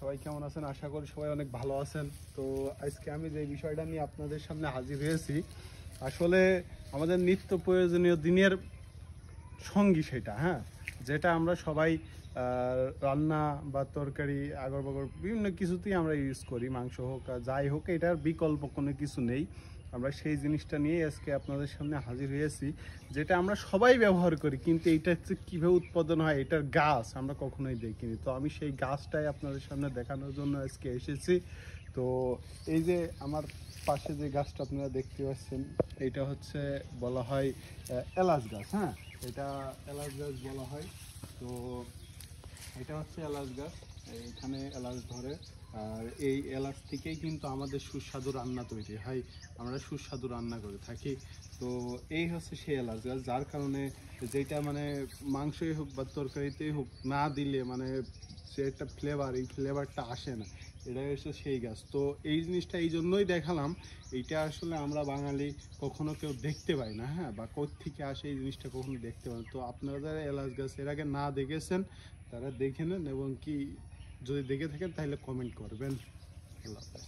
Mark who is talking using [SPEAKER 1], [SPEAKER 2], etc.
[SPEAKER 1] সবাই কেমন আছেন? আশা করি সবাই অনেক ভালো আছেন। তো আজকে আমি যে বিষয়টা নিয়ে আপনাদের সামনে হাজির হয়েছি, আসলে আমাদের নিত্য প্রয়োজনীয় দিনের সঙ্গী সেটা, হ্যাঁ, যেটা আমরা সবাই রান্না বা তরকারি আগর বাগর বিভিন্ন কিছুতেই আমরা ইউজ করি, মাংস হোক আর যাই হোক, এটার বিকল্প কোনো কিছু নেই। আমরা সেই জিনিসটা নিয়ে আজকে আপনাদের সামনে হাজির হয়েছি, যেটা আমরা সবাই ব্যবহার করি, কিন্তু এইটা হচ্ছে কীভাবে উৎপাদন হয় এটার গাছ আমরা কখনোই দেখিনি। তো আমি সেই গাছটাই আপনাদের সামনে দেখানোর জন্য আজকে এসেছি। তো এই যে আমার পাশে যে গাছটা আপনারা দেখতে পাচ্ছেন, এটা হচ্ছে বলা হয় এলাচ গাছ। হ্যাঁ, এটা এলাচ গাছ বলা হয়। তো এটা হচ্ছে এলাচ গাছ, এখানে এলাচ ধরে। আর এই এলাচ থেকেই কিন্তু আমাদের সুস্বাদু রান্না তৈরি হয়, আমরা সুস্বাদু রান্না করে থাকি। তো এই হচ্ছে সেই এলাচ গাছ, যার কারণে যেটা মানে মাংসই হোক বা তরকারিতেই হোক না দিলে মানে যে একটা ফ্লেভার, এই ফ্লেভারটা আসে না। এটা হচ্ছে সেই গাছ। তো এই জিনিসটা এই জন্যই দেখালাম, এইটা আসলে আমরা বাঙালি কখনো কেউ দেখতে পাই না, হ্যাঁ, বা কোত্থেকে আসে এই জিনিসটা কখনো দেখতে পাই না। তো আপনারা যারা এলাচ গাছ এর আগে না দেখেছেন তারা দেখে নেন, এবং কি যদি দেখে থাকেন তাহলে কমেন্ট করবেন। আল্লাহ হাফেজ।